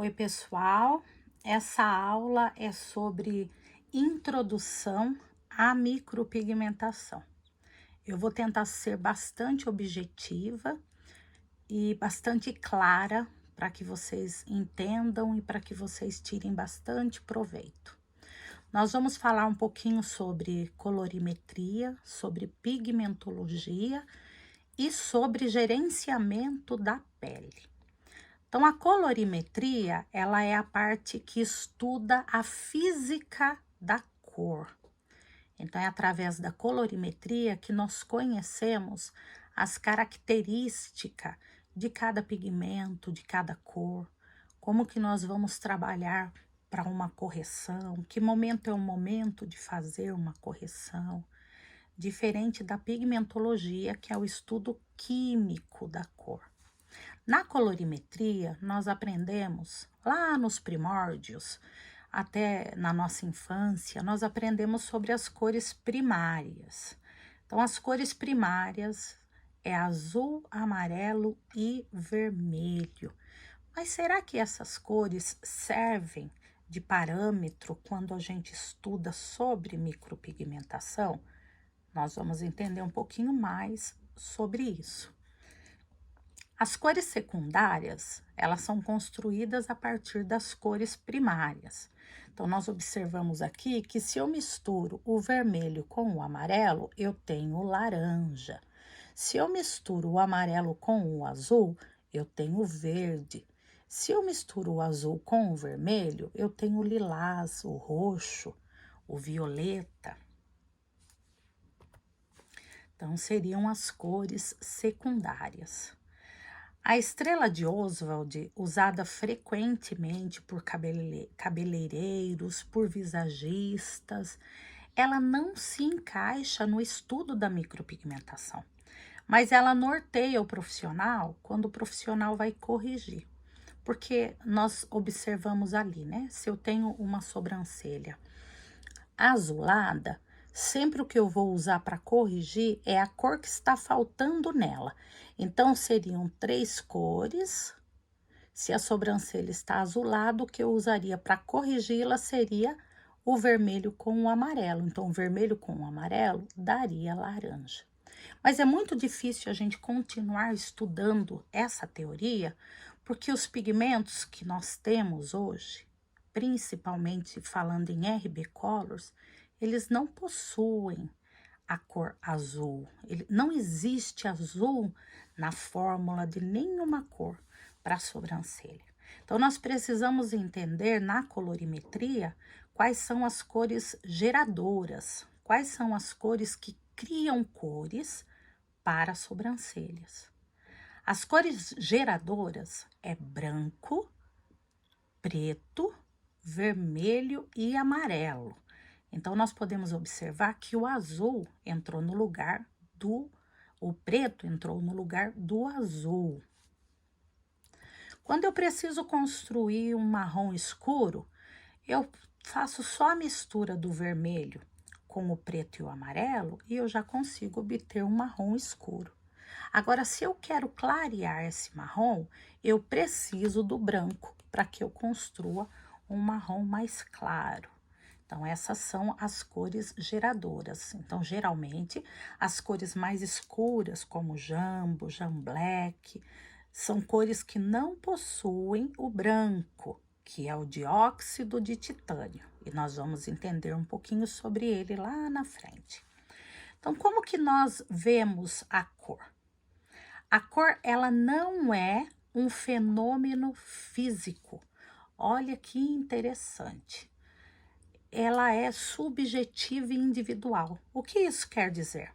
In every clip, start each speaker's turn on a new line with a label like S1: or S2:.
S1: Oi, pessoal. Essa aula é sobre introdução à micropigmentação. Eu vou tentar ser bastante objetiva e bastante clara para que vocês entendam e para que vocês tirem bastante proveito. Nós vamos falar um pouquinho sobre colorimetria, sobre pigmentologia e sobre gerenciamento da pele. Então, a colorimetria, ela é a parte que estuda a física da cor. Então, é através da colorimetria que nós conhecemos as características de cada pigmento, de cada cor, como que nós vamos trabalhar para uma correção, que momento é o momento de fazer uma correção, diferente da pigmentologia, que é o estudo químico da cor. Na colorimetria, nós aprendemos lá nos primórdios, até na nossa infância, nós aprendemos sobre as cores primárias. Então, as cores primárias é azul, amarelo e vermelho. Mas será que essas cores servem de parâmetro quando a gente estuda sobre micropigmentação? Nós vamos entender um pouquinho mais sobre isso. As cores secundárias, elas são construídas a partir das cores primárias. Então, nós observamos aqui que se eu misturo o vermelho com o amarelo, eu tenho o laranja. Se eu misturo o amarelo com o azul, eu tenho o verde. Se eu misturo o azul com o vermelho, eu tenho o lilás, o roxo, o violeta. Então, seriam as cores secundárias. A estrela de Oswald, usada frequentemente por cabeleireiros, por visagistas, ela não se encaixa no estudo da micropigmentação, mas ela norteia o profissional quando o profissional vai corrigir. Porque nós observamos ali, né? Se eu tenho uma sobrancelha azulada, sempre o que eu vou usar para corrigir é a cor que está faltando nela. Então, seriam 3 cores. Se a sobrancelha está azulada, o que eu usaria para corrigi-la seria o vermelho com o amarelo. Então, o vermelho com o amarelo daria laranja. Mas é muito difícil a gente continuar estudando essa teoria, porque os pigmentos que nós temos hoje, principalmente falando em RB Colors, eles não possuem a cor azul. Não existe azul na fórmula de nenhuma cor para a sobrancelha. Então, nós precisamos entender na colorimetria quais são as cores geradoras, quais são as cores que criam cores para as sobrancelhas. As cores geradoras é branco, preto, vermelho e amarelo. Então, nós podemos observar que o azul entrou no lugar o preto entrou no lugar do azul. Quando eu preciso construir um marrom escuro, eu faço só a mistura do vermelho com o preto e o amarelo e eu já consigo obter um marrom escuro. Agora, se eu quero clarear esse marrom, eu preciso do branco para que eu construa um marrom mais claro. Então, essas são as cores geradoras. Então, geralmente, as cores mais escuras, como jambo, jamblack, são cores que não possuem o branco, que é o dióxido de titânio. E nós vamos entender um pouquinho sobre ele lá na frente. Então, como que nós vemos a cor? A cor, ela não é um fenômeno físico. Olha que interessante. Ela é subjetiva e individual. O que isso quer dizer?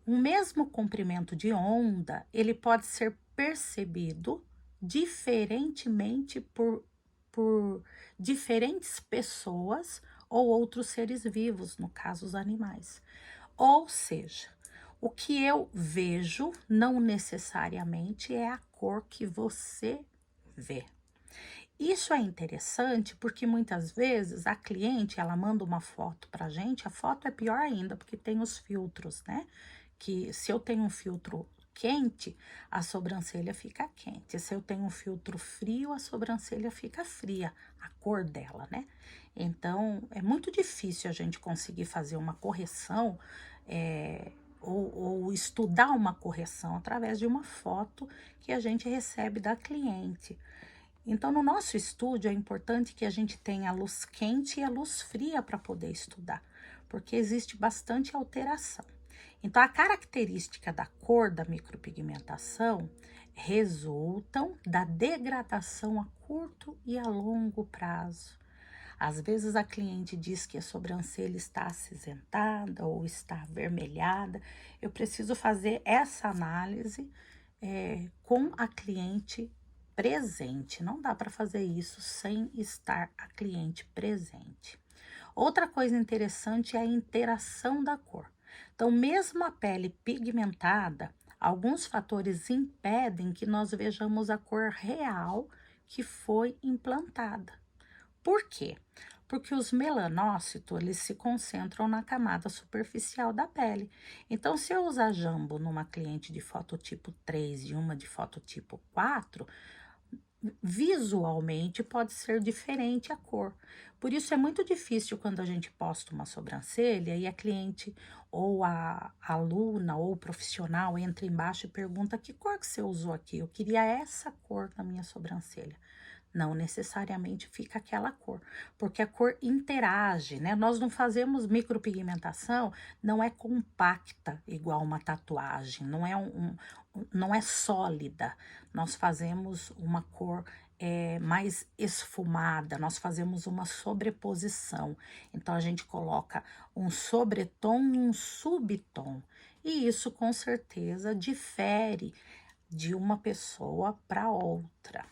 S1: O mesmo comprimento de onda, ele pode ser percebido diferentemente por diferentes pessoas ou outros seres vivos, no caso os animais. Ou seja, o que eu vejo não necessariamente é a cor que você vê. Isso é interessante porque muitas vezes a cliente, ela manda uma foto pra gente, a foto é pior ainda porque tem os filtros, né? Que se eu tenho um filtro quente, a sobrancelha fica quente. Se eu tenho um filtro frio, a sobrancelha fica fria, a cor dela, né? Então, é muito difícil a gente conseguir fazer uma correção, ou estudar uma correção através de uma foto que a gente recebe da cliente. Então, no nosso estúdio, é importante que a gente tenha a luz quente e a luz fria para poder estudar, porque existe bastante alteração. Então, a característica da cor da micropigmentação resultam da degradação a curto e a longo prazo. Às vezes a cliente diz que a sobrancelha está acinzentada ou está avermelhada. Eu preciso fazer essa análise com a cliente presente. Não dá para fazer isso sem estar a cliente presente. Outra coisa interessante é a interação da cor. Então, mesmo a pele pigmentada, alguns fatores impedem que nós vejamos a cor real que foi implantada. Por quê? Porque os melanócitos, eles se concentram na camada superficial da pele. Então, se eu usar jambo numa cliente de fototipo 3 e uma de fototipo 4, visualmente pode ser diferente a cor. Por isso é muito difícil quando a gente posta uma sobrancelha e a cliente ou a aluna ou o profissional entra embaixo e pergunta: que cor que você usou aqui? Eu queria essa cor na minha sobrancelha. Não necessariamente fica aquela cor, porque a cor interage, né? Nós não fazemos micropigmentação, não é compacta igual uma tatuagem, não é sólida. Nós fazemos uma cor mais esfumada, nós fazemos uma sobreposição. Então, a gente coloca um sobretom e um subtom, e isso com certeza difere de uma pessoa para outra.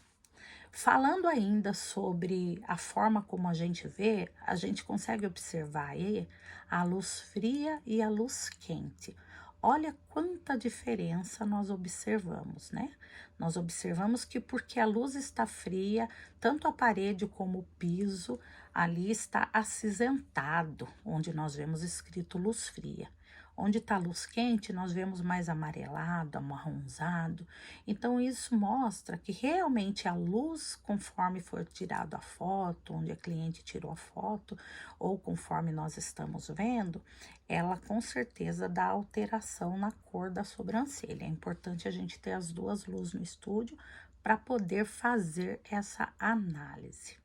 S1: Falando ainda sobre a forma como a gente vê, a gente consegue observar aí a luz fria e a luz quente. Olha quanta diferença nós observamos, né? Nós observamos que porque a luz está fria, tanto a parede como o piso ali está acinzentado, onde nós vemos escrito luz fria. Onde está luz quente, nós vemos mais amarelado, amarronzado. Então, isso mostra que realmente a luz, conforme for tirado a foto, onde a cliente tirou a foto, ou conforme nós estamos vendo, ela com certeza dá alteração na cor da sobrancelha. É importante a gente ter as duas luzes no estúdio para poder fazer essa análise.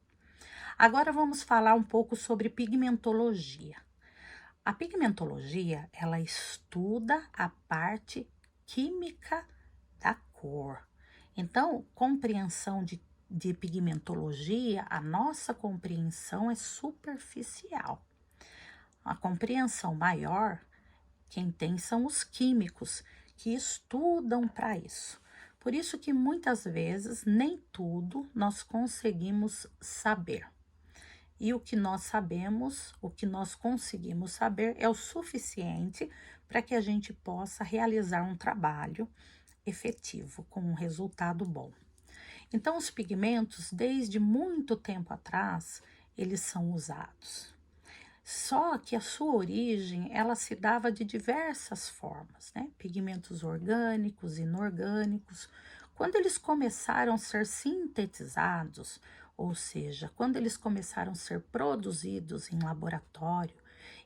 S1: Agora vamos falar um pouco sobre pigmentologia. A pigmentologia, ela estuda a parte química da cor. Então, compreensão de pigmentologia, a nossa compreensão é superficial. A compreensão maior, quem tem são os químicos, que estudam para isso. Por isso que muitas vezes nem tudo nós conseguimos saber. E o que nós sabemos, o que nós conseguimos saber é o suficiente para que a gente possa realizar um trabalho efetivo, com um resultado bom. Então, os pigmentos, desde muito tempo atrás, eles são usados. Só que a sua origem, ela se dava de diversas formas, né? Pigmentos orgânicos, inorgânicos. Quando eles começaram a ser sintetizados, ou seja, quando eles começaram a ser produzidos em laboratório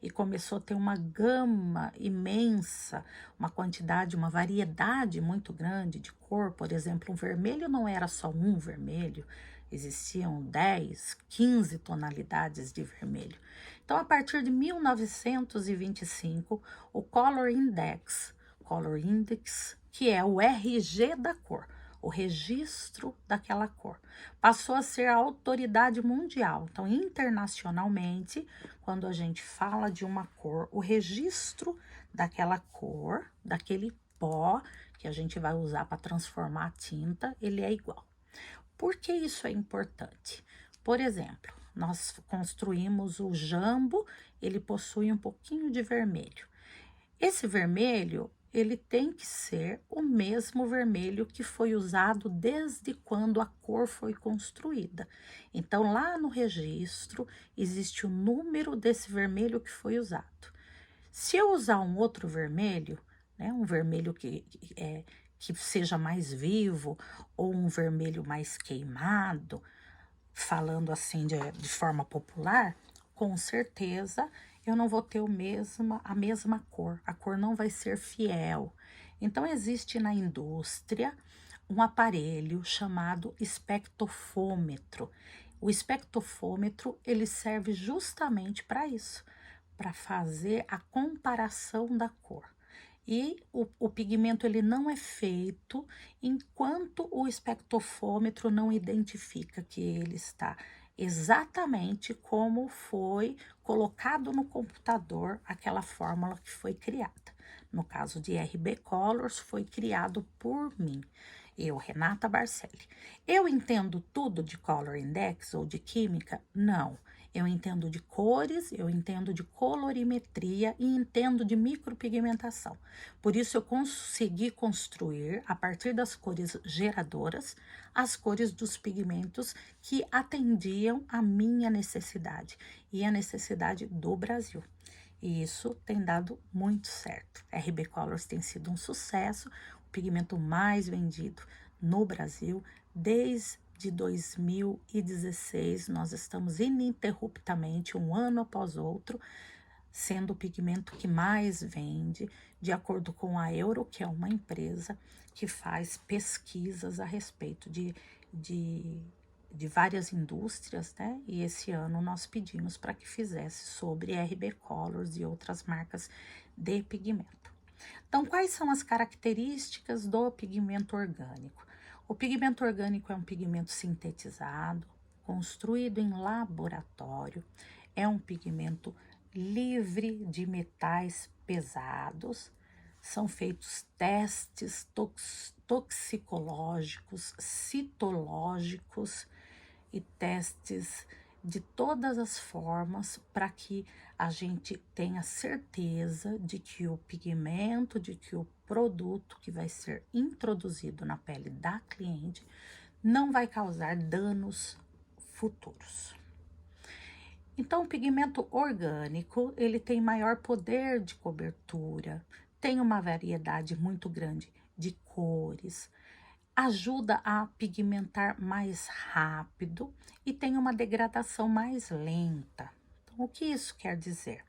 S1: e começou a ter uma gama imensa, uma quantidade, uma variedade muito grande de cor, por exemplo, um vermelho não era só um vermelho, existiam 10, 15 tonalidades de vermelho. Então, a partir de 1925, o Color Index, que é o RG da cor, o registro daquela cor, passou a ser a autoridade mundial. Então, internacionalmente, quando a gente fala de uma cor, o registro daquela cor, daquele pó que a gente vai usar para transformar a tinta, ele é igual. Por que isso é importante? Por exemplo, nós construímos o jambo, ele possui um pouquinho de vermelho. Esse vermelho, ele tem que ser o mesmo vermelho que foi usado desde quando a cor foi construída. Então, lá no registro, existe o número desse vermelho que foi usado. Se eu usar um outro vermelho, né, um vermelho que seja mais vivo ou um vermelho mais queimado, falando assim de forma popular, com certeza eu não vou ter a mesma cor, a cor não vai ser fiel. Então, existe na indústria um aparelho chamado espectrofômetro. O espectrofômetro, ele serve justamente para isso, para fazer a comparação da cor. E o pigmento ele não é feito enquanto o espectrofômetro não identifica que ele está exatamente como foi colocado no computador aquela fórmula que foi criada. No caso de RB Colors, foi criado por mim, eu, Renata Barcelli. Eu entendo tudo de Color Index ou de química? Não. Eu entendo de cores, eu entendo de colorimetria e entendo de micropigmentação. Por isso, eu consegui construir, a partir das cores geradoras, as cores dos pigmentos que atendiam a minha necessidade e a necessidade do Brasil. E isso tem dado muito certo. RB Colors tem sido um sucesso, o pigmento mais vendido no Brasil desde 2016. Nós estamos ininterruptamente, um ano após outro, sendo o pigmento que mais vende, de acordo com a Euro, que é uma empresa que faz pesquisas a respeito de várias indústrias, né? E esse ano nós pedimos para que fizesse sobre RB Colors e outras marcas de pigmento. Então, quais são as características do pigmento orgânico? O pigmento orgânico é um pigmento sintetizado, construído em laboratório, é um pigmento livre de metais pesados, são feitos testes toxicológicos, citológicos e testes de todas as formas para que a gente tenha certeza de que o pigmento, de que o produto que vai ser introduzido na pele da cliente não vai causar danos futuros. Então, o pigmento orgânico, ele tem maior poder de cobertura, tem uma variedade muito grande de cores, ajuda a pigmentar mais rápido e tem uma degradação mais lenta. Então, o que isso quer dizer?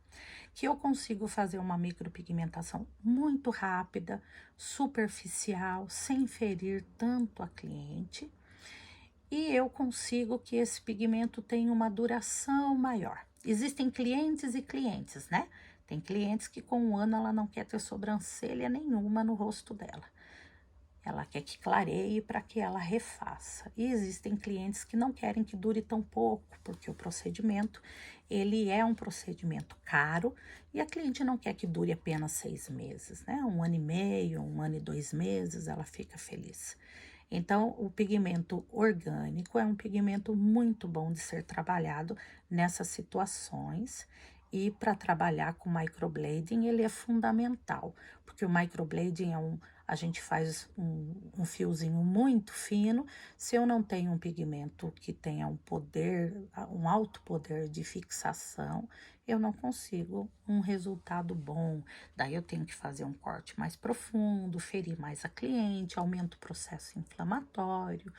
S1: Que eu consigo fazer uma micropigmentação muito rápida, superficial, sem ferir tanto a cliente, e eu consigo que esse pigmento tenha uma duração maior. Existem clientes e clientes, né? Tem clientes que com um ano ela não quer ter sobrancelha nenhuma no rosto dela. Ela quer que clareie para que ela refaça. E existem clientes que não querem que dure tão pouco, porque o procedimento, ele é um procedimento caro e a cliente não quer que dure apenas 6 meses, né? 1 ano e meio, 1 ano e 2 meses, ela fica feliz. Então, o pigmento orgânico é um pigmento muito bom de ser trabalhado nessas situações. E para trabalhar com microblading, ele é fundamental, porque o microblading a gente faz um fiozinho muito fino. Se eu não tenho um pigmento que tenha um alto poder de fixação, eu não consigo um resultado bom. Daí eu tenho que fazer um corte mais profundo, ferir mais a cliente, aumenta o processo inflamatório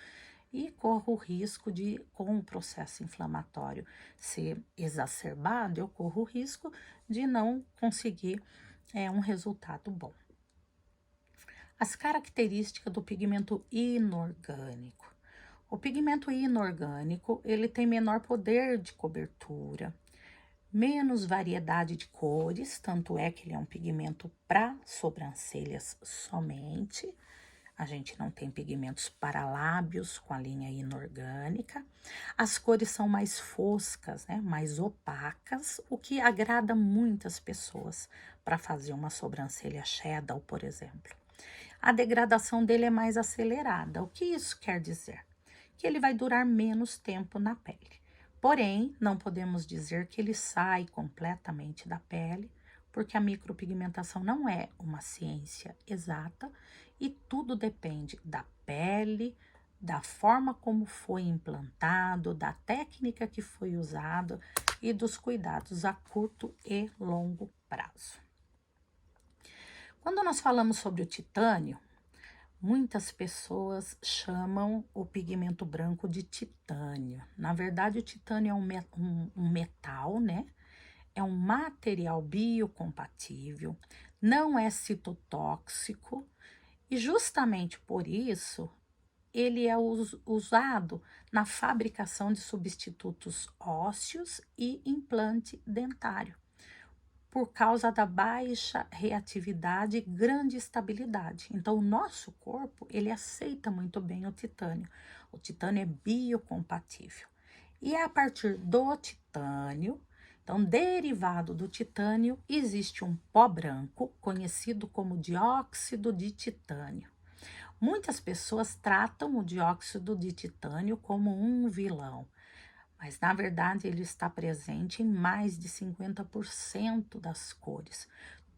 S1: e corro o risco de, com o processo inflamatório ser exacerbado, eu corro o risco de não conseguir um resultado bom. As características do pigmento inorgânico. O pigmento inorgânico, ele tem menor poder de cobertura, menos variedade de cores, tanto é que ele é um pigmento para sobrancelhas somente. A gente não tem pigmentos para lábios com a linha inorgânica. As cores são mais foscas, né? Mais opacas, o que agrada muitas pessoas para fazer uma sobrancelha shadow, por exemplo. A degradação dele é mais acelerada. O que isso quer dizer? Que ele vai durar menos tempo na pele. Porém, não podemos dizer que ele sai completamente da pele, porque a micropigmentação não é uma ciência exata e tudo depende da pele, da forma como foi implantado, da técnica que foi usada e dos cuidados a curto e longo prazo. Quando nós falamos sobre o titânio, Muitas pessoas chamam o pigmento branco de titânio. Na verdade, o titânio é um metal, né? É um material biocompatível, não é citotóxico e justamente por isso ele é usado na fabricação de substitutos ósseos e implante dentário, por causa da baixa reatividade e grande estabilidade. Então, o nosso corpo, ele aceita muito bem o titânio. O titânio é biocompatível. E é a partir do titânio, então, derivado do titânio, existe um pó branco, conhecido como dióxido de titânio. Muitas pessoas tratam o dióxido de titânio como um vilão, mas na verdade ele está presente em mais de 50% das cores.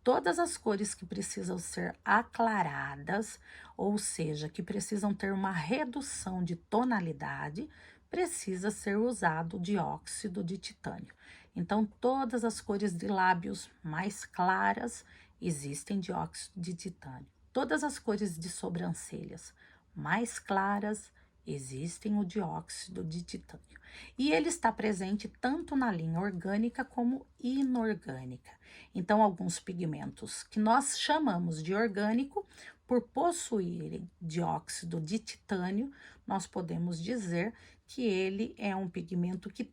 S1: Todas as cores que precisam ser aclaradas, ou seja, que precisam ter uma redução de tonalidade, precisa ser usado dióxido de titânio. Então, todas as cores de lábios mais claras existem dióxido de titânio. Todas as cores de sobrancelhas mais claras existem o dióxido de titânio. E ele está presente tanto na linha orgânica como inorgânica. Então, alguns pigmentos que nós chamamos de orgânico, por possuírem dióxido de titânio, nós podemos dizer que ele é um pigmento que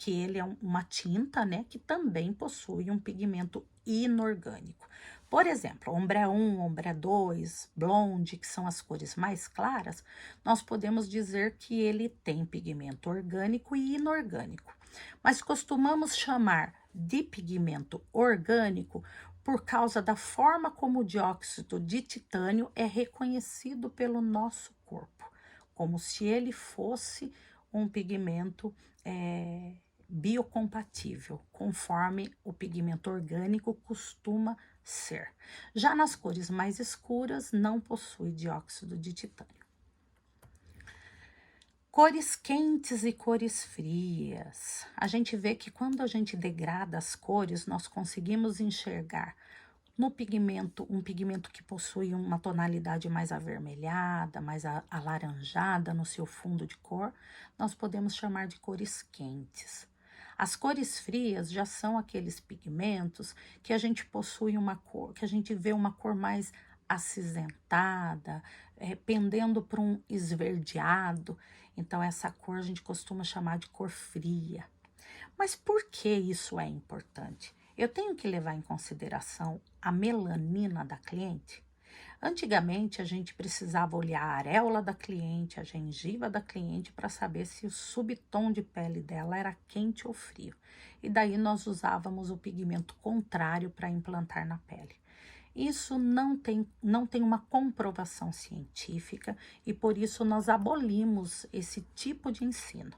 S1: ele é uma tinta, né, que também possui um pigmento inorgânico. Por exemplo, ombre 1, ombre 2, blonde, que são as cores mais claras, nós podemos dizer que ele tem pigmento orgânico e inorgânico. Mas costumamos chamar de pigmento orgânico por causa da forma como o dióxido de titânio é reconhecido pelo nosso corpo, como se ele fosse um pigmento biocompatível, conforme o pigmento orgânico costuma ser. Já nas cores mais escuras, não possui dióxido de titânio. Cores quentes e cores frias. A gente vê que quando a gente degrada as cores, nós conseguimos enxergar no pigmento, um pigmento que possui uma tonalidade mais avermelhada, mais alaranjada no seu fundo de cor, nós podemos chamar de cores quentes. As cores frias já são aqueles pigmentos que a gente possui uma cor, que a gente vê uma cor mais acinzentada, pendendo para um esverdeado. Então, essa cor a gente costuma chamar de cor fria. Mas por que isso é importante? Eu tenho que levar em consideração a melanina da cliente? Antigamente, a gente precisava olhar a areola da cliente, a gengiva da cliente, para saber se o subtom de pele dela era quente ou frio. E daí nós usávamos o pigmento contrário para implantar na pele. Isso não tem uma comprovação científica e por isso nós abolimos esse tipo de ensino.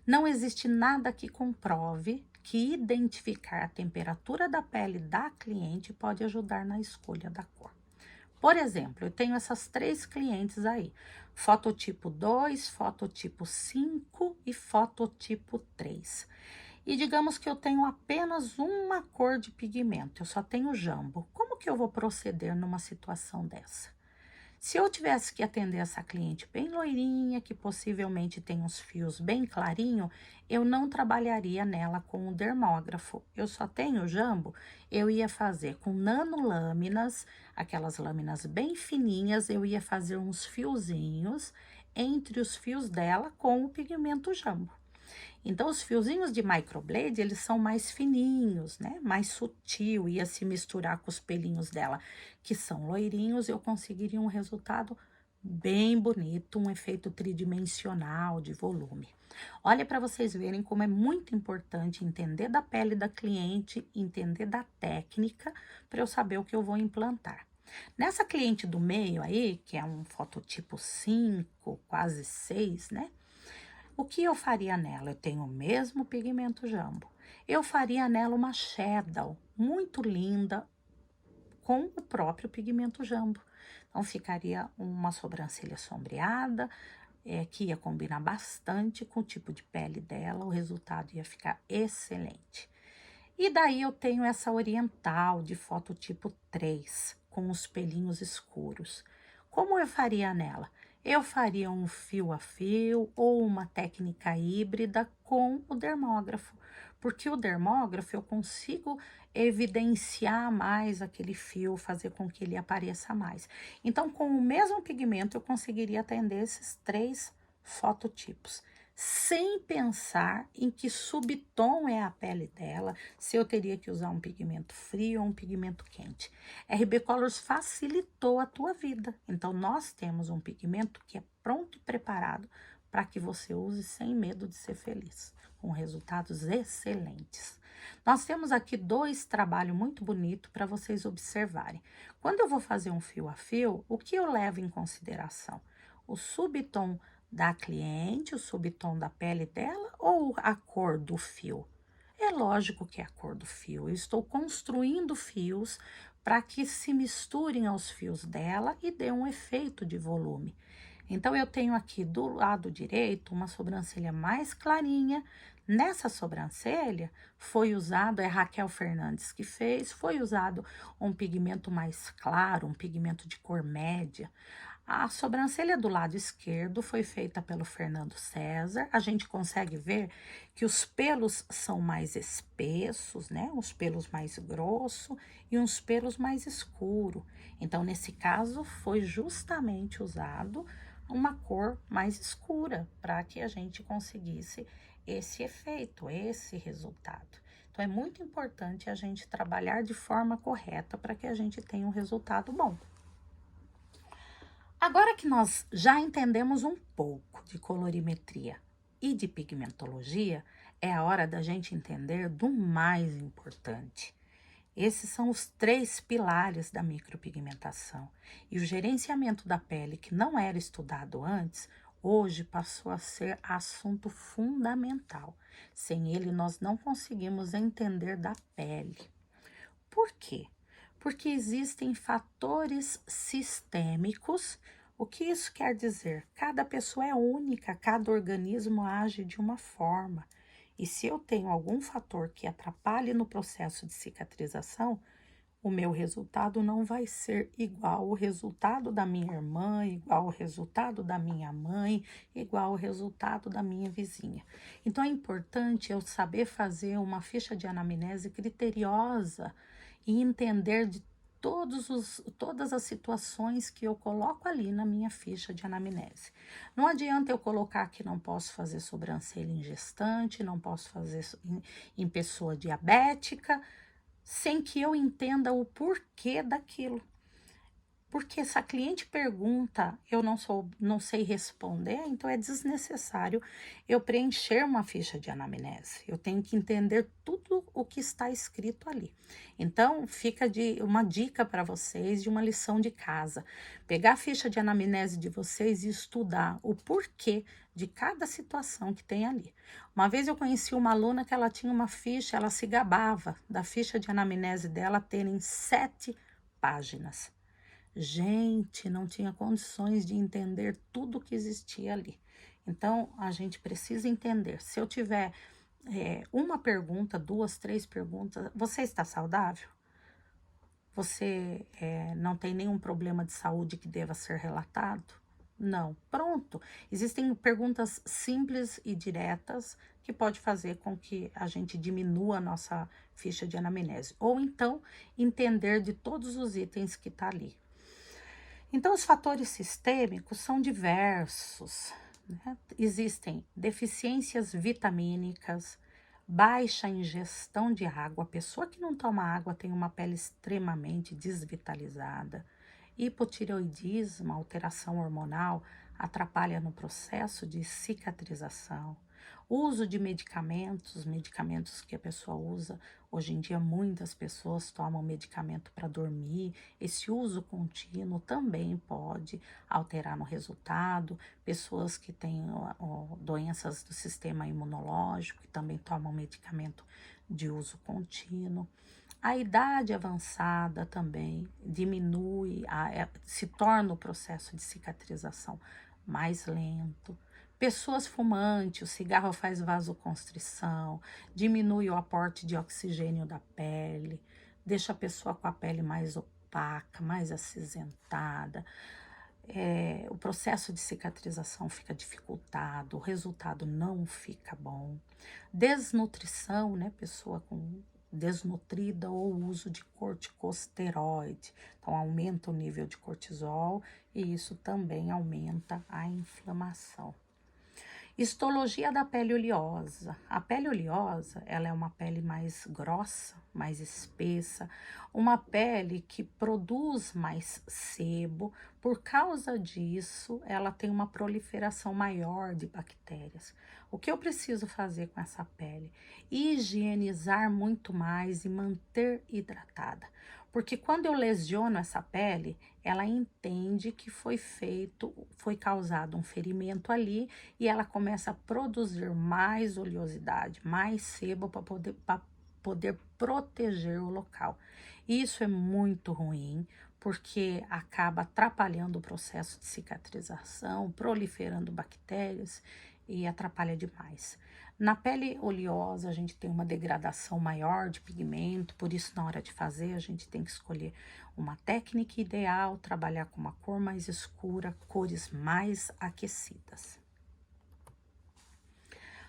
S1: Não existe nada que comprove que identificar a temperatura da pele da cliente pode ajudar na escolha da cor. Por exemplo, eu tenho essas 3 clientes aí, fototipo 2, fototipo 5 e fototipo 3. E digamos que eu tenho apenas uma cor de pigmento, eu só tenho jambo. Como que eu vou proceder numa situação dessa? Se eu tivesse que atender essa cliente bem loirinha, que possivelmente tem uns fios bem clarinho, eu não trabalharia nela com o dermógrafo. Eu só tenho jambo, eu ia fazer com nanolâminas, aquelas lâminas bem fininhas, eu ia fazer uns fiozinhos entre os fios dela com o pigmento jambo. Então, os fiozinhos de microblade, eles são mais fininhos, né? Mais sutil, ia se misturar com os pelinhos dela, que são loirinhos, eu conseguiria um resultado bem bonito, um efeito tridimensional de volume. Olha para vocês verem como é muito importante entender da pele da cliente, entender da técnica, para eu saber o que eu vou implantar. Nessa cliente do meio aí, que é um fototipo 5, quase 6, né? O que eu faria nela? Eu tenho o mesmo pigmento jambo. Eu faria nela uma shadow muito linda com o próprio pigmento jambo. Então, ficaria uma sobrancelha sombreada, que ia combinar bastante com o tipo de pele dela. O resultado ia ficar excelente. E daí eu tenho essa oriental de fototipo 3, com os pelinhos escuros. Como eu faria nela? Eu faria um fio a fio ou uma técnica híbrida com o dermógrafo, porque o dermógrafo eu consigo evidenciar mais aquele fio, fazer com que ele apareça mais. Então, com o mesmo pigmento, eu conseguiria atender esses três fototipos, sem pensar em que subtom é a pele dela, se eu teria que usar um pigmento frio ou um pigmento quente. RB Colors facilitou a tua vida. Então, nós temos um pigmento que é pronto e preparado para que você use sem medo de ser feliz, com resultados excelentes. Nós temos aqui dois trabalhos muito bonitos para vocês observarem. Quando eu vou fazer um fio a fio, o que eu levo em consideração? O subtom da cliente, o subtom da pele dela ou a cor do fio? É lógico que é a cor do fio. Eu estou construindo fios para que se misturem aos fios dela e dê um efeito de volume. Então, eu tenho aqui do lado direito uma sobrancelha mais clarinha. Nessa sobrancelha foi usado, é Raquel Fernandes que fez, foi usado um pigmento mais claro, um pigmento de cor média. A sobrancelha do lado esquerdo foi feita pelo Fernando César. A gente consegue ver que os pelos são mais espessos, né? Uns pelos mais grossos e uns pelos mais escuros. Então, nesse caso, foi justamente usado uma cor mais escura para que a gente conseguisse esse efeito, esse resultado. Então, é muito importante a gente trabalhar de forma correta para que a gente tenha um resultado bom. Agora que nós já entendemos um pouco de colorimetria e de pigmentologia, é a hora da gente entender do mais importante. Esses são os três pilares da micropigmentação. E o gerenciamento da pele, que não era estudado antes, hoje passou a ser assunto fundamental. Sem ele, nós não conseguimos entender da pele. Por quê? Porque existem fatores sistêmicos. O que isso quer dizer? Cada pessoa é única, cada organismo age de uma forma. E se eu tenho algum fator que atrapalhe no processo de cicatrização, o meu resultado não vai ser igual ao resultado da minha irmã, igual ao resultado da minha mãe, igual ao resultado da minha vizinha. Então é importante eu saber fazer uma ficha de anamnese criteriosa e entender de todas as situações que eu coloco ali na minha ficha de anamnese. Não adianta eu colocar que não posso fazer sobrancelha em gestante, não posso fazer em pessoa diabética, sem que eu entenda o porquê daquilo. Porque se a cliente pergunta, eu não sei responder, então é desnecessário eu preencher uma ficha de anamnese. Eu tenho que entender tudo o que está escrito ali. Então, fica uma dica para vocês de uma lição de casa. Pegar a ficha de anamnese de vocês e estudar o porquê de cada situação que tem ali. Uma vez eu conheci uma aluna que ela tinha uma ficha, ela se gabava da ficha de anamnese dela terem 7 páginas. Gente, não tinha condições de entender tudo que existia ali. Então, a gente precisa entender. Se eu tiver uma pergunta, 2, 3 perguntas, você está saudável? Você não tem nenhum problema de saúde que deva ser relatado? Não. Pronto. Existem perguntas simples e diretas que pode fazer com que a gente diminua a nossa ficha de anamnese. Ou então, entender de todos os itens que está ali. Então, os fatores sistêmicos são diversos, né? Existem deficiências vitamínicas, baixa ingestão de água. A pessoa que não toma água tem uma pele extremamente desvitalizada. Hipotireoidismo, alteração hormonal, atrapalha no processo de cicatrização. Uso de medicamentos que a pessoa usa. Hoje em dia, muitas pessoas tomam medicamento para dormir. Esse uso contínuo também pode alterar no resultado. Pessoas que têm doenças do sistema imunológico, que também tomam medicamento de uso contínuo. A idade avançada também diminui, se torna o processo de cicatrização mais lento. Pessoas fumantes, o cigarro faz vasoconstrição, diminui o aporte de oxigênio da pele, deixa a pessoa com a pele mais opaca, mais acinzentada. o processo de cicatrização fica dificultado, o resultado não fica bom. Desnutrição, né? Pessoa com desnutrida ou uso de corticosteroide. Então, aumenta o nível de cortisol e isso também aumenta a inflamação. Histologia da pele oleosa. A pele oleosa, ela é uma pele mais grossa, mais espessa, uma pele que produz mais sebo. Por causa disso, ela tem uma proliferação maior de bactérias. O que eu preciso fazer com essa pele? Higienizar muito mais e manter hidratada. Porque quando eu lesiono essa pele, ela entende que foi causado um ferimento ali e ela começa a produzir mais oleosidade, mais sebo para poder proteger o local. Isso é muito ruim, porque acaba atrapalhando o processo de cicatrização, proliferando bactérias e atrapalha demais. Na pele oleosa, a gente tem uma degradação maior de pigmento, por isso, na hora de fazer, a gente tem que escolher uma técnica ideal, trabalhar com uma cor mais escura, cores mais aquecidas.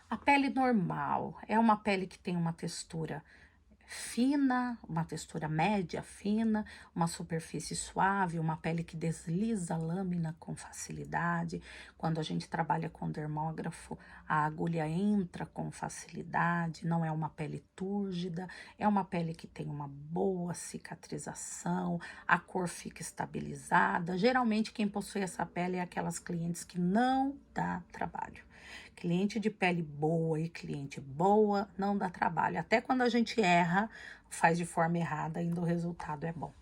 S1: A pele normal é uma pele que tem uma textura fina, uma textura média fina, uma superfície suave, uma pele que desliza a lâmina com facilidade. Quando a gente trabalha com dermógrafo, a agulha entra com facilidade, não é uma pele túrgida, é uma pele que tem uma boa cicatrização, a cor fica estabilizada. Geralmente quem possui essa pele é aquelas clientes que não dá trabalho. Cliente de pele boa e cliente boa não dá trabalho. Até quando a gente erra, faz de forma errada, ainda o resultado é bom.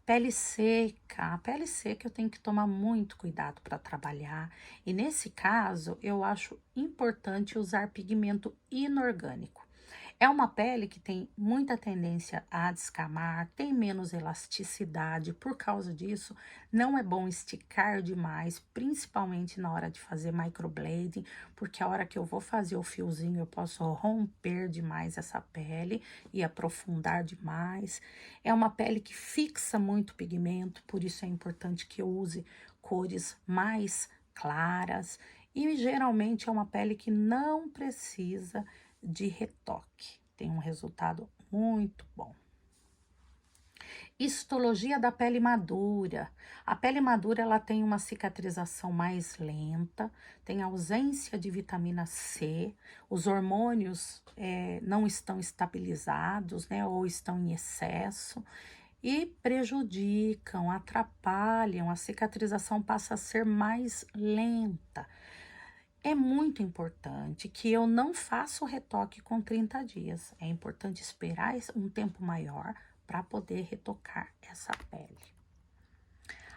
S1: Pele seca. A pele seca eu tenho que tomar muito cuidado para trabalhar. E nesse caso, eu acho importante usar pigmento inorgânico. É uma pele que tem muita tendência a descamar, tem menos elasticidade. Por causa disso, não é bom esticar demais, principalmente na hora de fazer microblading, porque a hora que eu vou fazer o fiozinho, eu posso romper demais essa pele e aprofundar demais. É uma pele que fixa muito pigmento, por isso é importante que eu use cores mais claras. E geralmente é uma pele que não precisa de retoque. Tem um resultado muito bom. Histologia da pele madura. A pele madura ela tem uma cicatrização mais lenta, tem ausência de vitamina C, os hormônios não estão estabilizados, né, ou estão em excesso e prejudicam, atrapalham, a cicatrização passa a ser mais lenta. É muito importante que eu não faça o retoque com 30 dias. É importante esperar um tempo maior para poder retocar essa pele.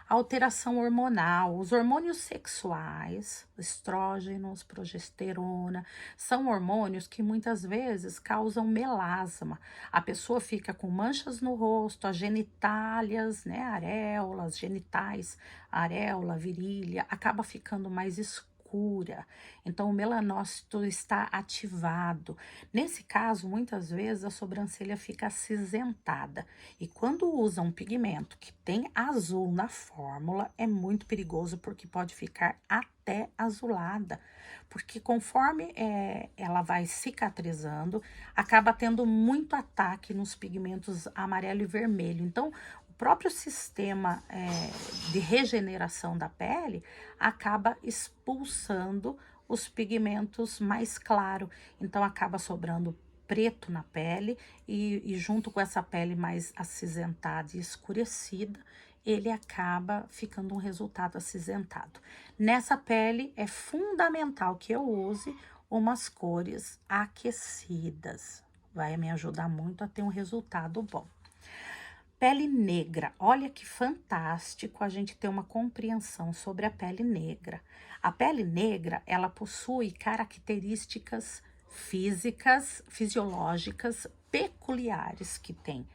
S1: Alteração hormonal. Os hormônios sexuais, estrógenos, progesterona, são hormônios que muitas vezes causam melasma. A pessoa fica com manchas no rosto, as genitálias, né, areolas, genitais, areola, virilha, acaba ficando mais escura. Então, o melanócito está ativado. Nesse caso, muitas vezes a sobrancelha fica acinzentada. E quando usa um pigmento que tem azul na fórmula, é muito perigoso porque pode ficar até azulada. Porque conforme ela vai cicatrizando, acaba tendo muito ataque nos pigmentos amarelo e vermelho. Então, o próprio sistema de regeneração da pele acaba expulsando os pigmentos mais claros. Então, acaba sobrando preto na pele e junto com essa pele mais acinzentada e escurecida, ele acaba ficando um resultado acinzentado. Nessa pele é fundamental que eu use umas cores aquecidas. Vai me ajudar muito a ter um resultado bom. Pele negra, olha que fantástico a gente ter uma compreensão sobre a pele negra. A pele negra, ela possui características físicas, fisiológicas peculiares que têm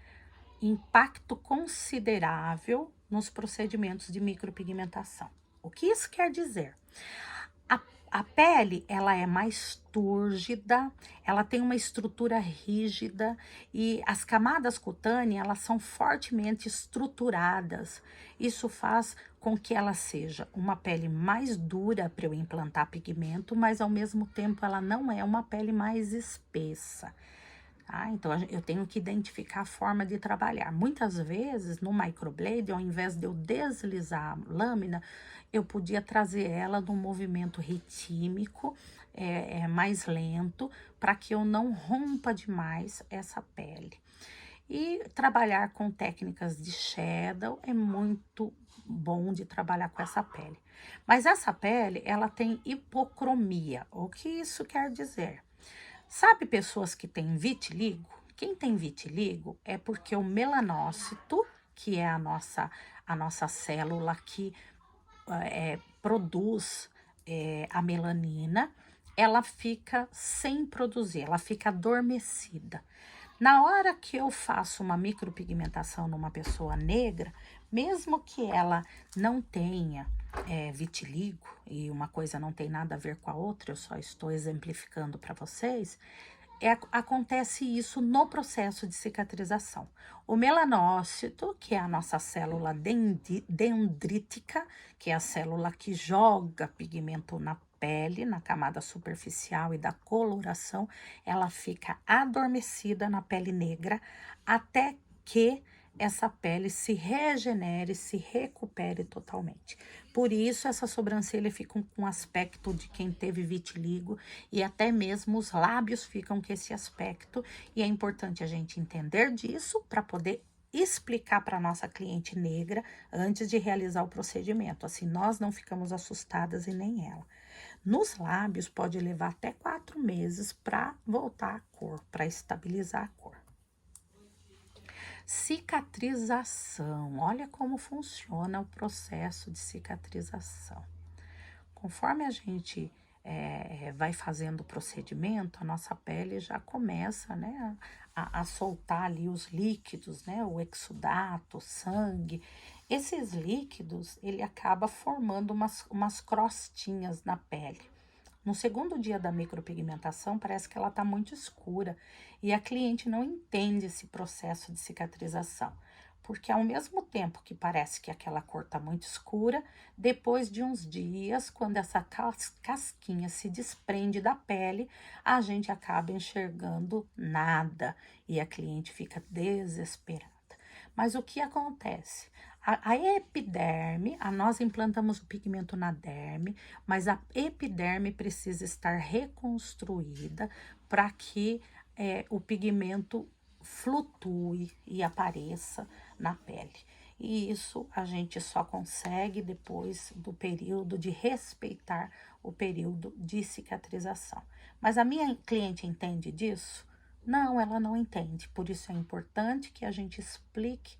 S1: impacto considerável nos procedimentos de micropigmentação. O que isso quer dizer? A pele, ela é mais túrgida, ela tem uma estrutura rígida e as camadas cutâneas, elas são fortemente estruturadas. Isso faz com que ela seja uma pele mais dura para eu implantar pigmento, mas ao mesmo tempo ela não é uma pele mais espessa. Tá? Então eu tenho que identificar a forma de trabalhar. Muitas vezes no microblade, ao invés de eu deslizar a lâmina, eu podia trazer ela num movimento retímico, mais lento, para que eu não rompa demais essa pele. E trabalhar com técnicas de shadow é muito bom de trabalhar com essa pele. Mas essa pele, ela tem hipocromia. O que isso quer dizer? Sabe pessoas que têm vitiligo? Quem tem vitiligo é porque o melanócito, que é a nossa célula que produz a melanina, ela fica sem produzir, ela fica adormecida. Na hora que eu faço uma micropigmentação numa pessoa negra, mesmo que ela não tenha vitiligo, e uma coisa não tem nada a ver com a outra, eu só estou exemplificando para vocês, acontece isso no processo de cicatrização. O melanócito, que é a nossa célula dendrítica, que é a célula que joga pigmento na pele, na camada superficial e da coloração, ela fica adormecida na pele negra até que essa pele se regenere, se recupere totalmente. Por isso, essa sobrancelha fica com aspecto de quem teve vitiligo e até mesmo os lábios ficam com esse aspecto. E é importante a gente entender disso para poder explicar para nossa cliente negra antes de realizar o procedimento. Assim, nós não ficamos assustadas e nem ela. Nos lábios, pode levar até 4 meses para voltar a cor, para estabilizar a cor. Cicatrização. Olha como funciona o processo de cicatrização. Conforme a gente vai fazendo o procedimento, a nossa pele já começa, né, a soltar ali os líquidos, né, o exudato, o sangue. Esses líquidos, ele acaba formando umas crostinhas na pele. No segundo dia da micropigmentação, parece que ela está muito escura e a cliente não entende esse processo de cicatrização, porque ao mesmo tempo que parece que aquela cor está muito escura, depois de uns dias, quando essa casquinha se desprende da pele, a gente acaba enxergando nada e a cliente fica desesperada. Mas o que acontece? A epiderme, nós implantamos o pigmento na derme, mas a epiderme precisa estar reconstruída para que o pigmento flutue e apareça na pele. E isso a gente só consegue depois do período de respeitar o período de cicatrização. Mas a minha cliente entende disso? Não, ela não entende. Por isso é importante que a gente explique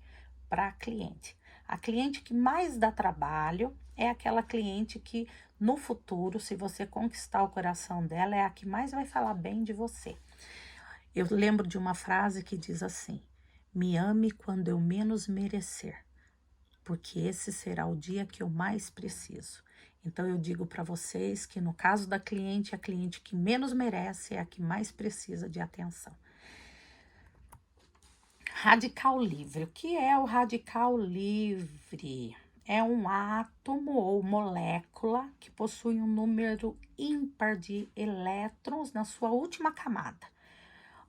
S1: para a cliente. A cliente que mais dá trabalho é aquela cliente que no futuro, se você conquistar o coração dela, é a que mais vai falar bem de você. Eu lembro de uma frase que diz assim: me ame quando eu menos merecer, porque esse será o dia que eu mais preciso. Então eu digo para vocês que no caso da cliente, a cliente que menos merece é a que mais precisa de atenção. Radical livre. O que é o radical livre? É um átomo ou molécula que possui um número ímpar de elétrons na sua última camada.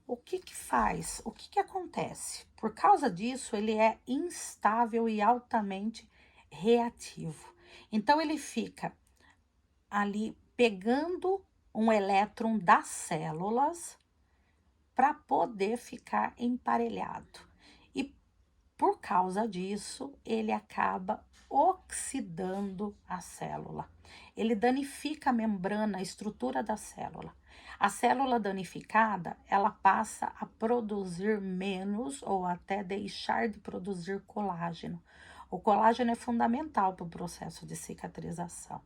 S1: O que que faz? O que que acontece? Por causa disso, ele é instável e altamente reativo. Então, ele fica ali pegando um elétron das células para poder ficar emparelhado. E por causa disso, ele acaba oxidando a célula. Ele danifica a membrana, a estrutura da célula. A célula danificada, ela passa a produzir menos ou até deixar de produzir colágeno. O colágeno é fundamental para o processo de cicatrização.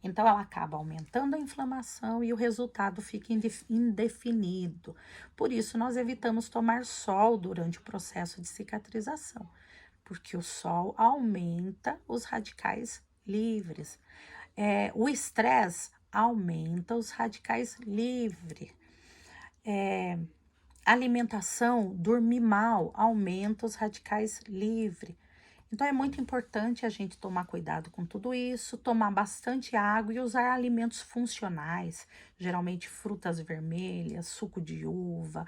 S1: Então, ela acaba aumentando a inflamação e o resultado fica indefinido. Por isso, nós evitamos tomar sol durante o processo de cicatrização, porque o sol aumenta os radicais livres. O estresse aumenta os radicais livres. Alimentação, dormir mal, aumenta os radicais livres. Então, é muito importante a gente tomar cuidado com tudo isso, tomar bastante água e usar alimentos funcionais, geralmente frutas vermelhas, suco de uva,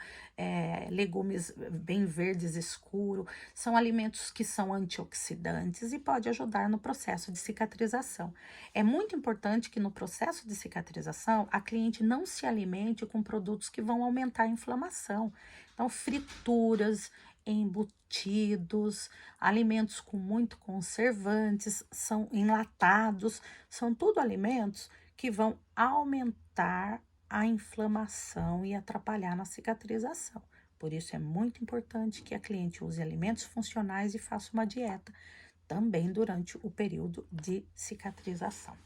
S1: legumes bem verdes escuro. São alimentos que são antioxidantes e pode ajudar no processo de cicatrização. É muito importante que no processo de cicatrização a cliente não se alimente com produtos que vão aumentar a inflamação. Então, frituras, embutidos, alimentos com muito conservantes, são enlatados, são tudo alimentos que vão aumentar a inflamação e atrapalhar na cicatrização. Por isso é muito importante que a cliente use alimentos funcionais e faça uma dieta também durante o período de cicatrização.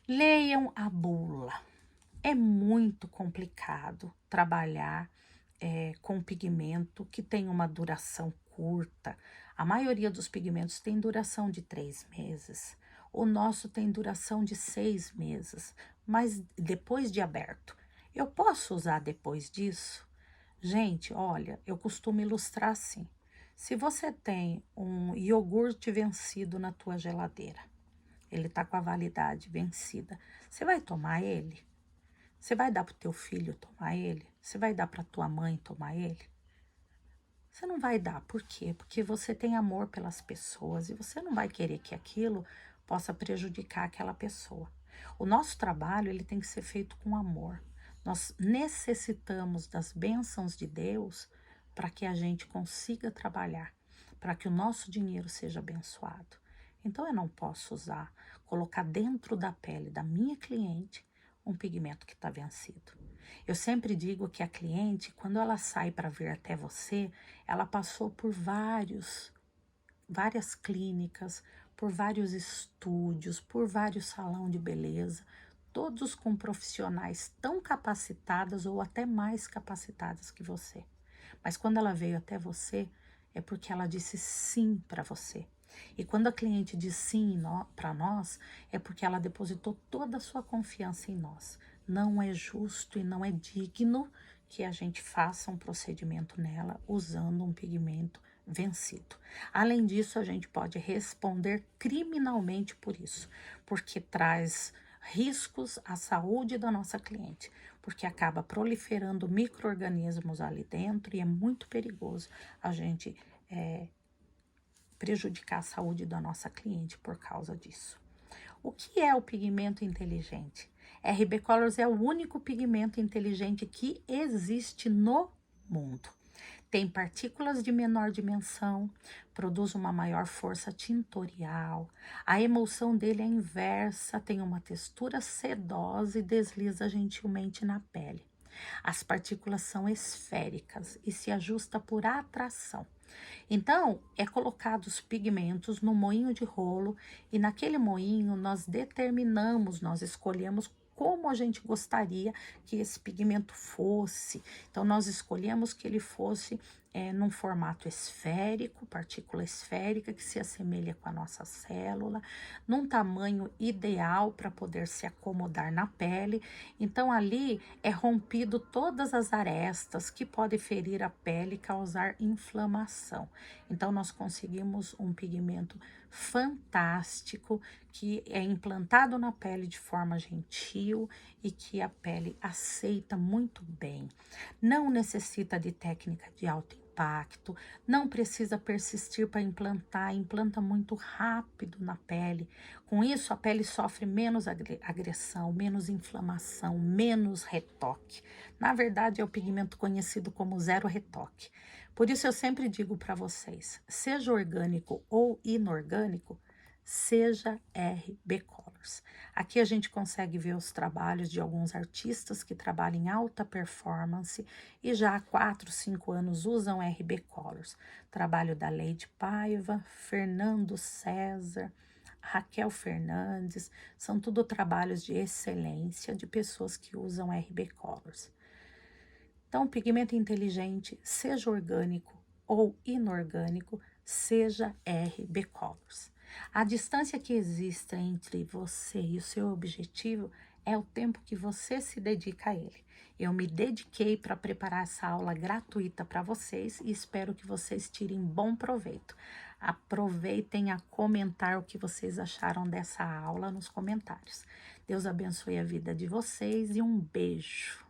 S1: Leiam a bula. É muito complicado trabalhar com pigmento que tem uma duração curta. A maioria dos pigmentos tem duração de 3 meses. O nosso tem duração de 6 meses, mas depois de aberto. Eu posso usar depois disso? Gente, olha, eu costumo ilustrar assim. Se você tem um iogurte vencido na tua geladeira, ele tá com a validade vencida, você vai tomar ele? Você vai dar pro teu filho tomar ele? Você vai dar pra tua mãe tomar ele? Você não vai dar, por quê? Porque você tem amor pelas pessoas e você não vai querer que aquilo possa prejudicar aquela pessoa. O nosso trabalho, ele tem que ser feito com amor. Nós necessitamos das bênçãos de Deus para que a gente consiga trabalhar, para que o nosso dinheiro seja abençoado. Então eu não posso usar, colocar dentro da pele da minha cliente um pigmento que está vencido. Eu sempre digo que a cliente, quando ela sai para vir até você, ela passou por várias clínicas, por vários estúdios, por vários salão de beleza, todos com profissionais tão capacitadas ou até mais capacitadas que você. Mas quando ela veio até você, é porque ela disse sim para você. E quando a cliente diz sim para nós, é porque ela depositou toda a sua confiança em nós. Não é justo e não é digno que a gente faça um procedimento nela usando um pigmento vencido. Além disso, a gente pode responder criminalmente por isso, porque traz riscos à saúde da nossa cliente, porque acaba proliferando micro-organismos ali dentro e é muito perigoso a gente prejudicar a saúde da nossa cliente por causa disso. O que é o pigmento inteligente? RB Colors é o único pigmento inteligente que existe no mundo. Tem partículas de menor dimensão, produz uma maior força tintorial, a emulsão dele é inversa, tem uma textura sedosa e desliza gentilmente na pele. As partículas são esféricas e se ajusta por atração. Então, é colocado os pigmentos no moinho de rolo e naquele moinho nós determinamos, nós escolhemos como a gente gostaria que esse pigmento fosse. Então, nós escolhemos que ele fosse num formato esférico, partícula esférica, que se assemelha com a nossa célula, num tamanho ideal para poder se acomodar na pele. Então, ali é rompido todas as arestas que podem ferir a pele e causar inflamação. Então, nós conseguimos um pigmento fantástico que é implantado na pele de forma gentil e que a pele aceita muito bem. Não necessita de técnica de alto impacto, não precisa persistir para implantar, implanta muito rápido na pele. Com isso, a pele sofre menos agressão, menos inflamação, menos retoque. Na verdade, é o pigmento conhecido como zero retoque. Por isso, eu sempre digo para vocês, seja orgânico ou inorgânico, seja RB Colors. Aqui a gente consegue ver os trabalhos de alguns artistas que trabalham em alta performance e já há 4, 5 anos usam RB Colors. Trabalho da Lady Paiva, Fernando César, Raquel Fernandes, são tudo trabalhos de excelência de pessoas que usam RB Colors. Então, pigmento inteligente, seja orgânico ou inorgânico, seja RB Colors. A distância que existe entre você e o seu objetivo é o tempo que você se dedica a ele. Eu me dediquei para preparar essa aula gratuita para vocês e espero que vocês tirem bom proveito. Aproveitem a comentar o que vocês acharam dessa aula nos comentários. Deus abençoe a vida de vocês e um beijo.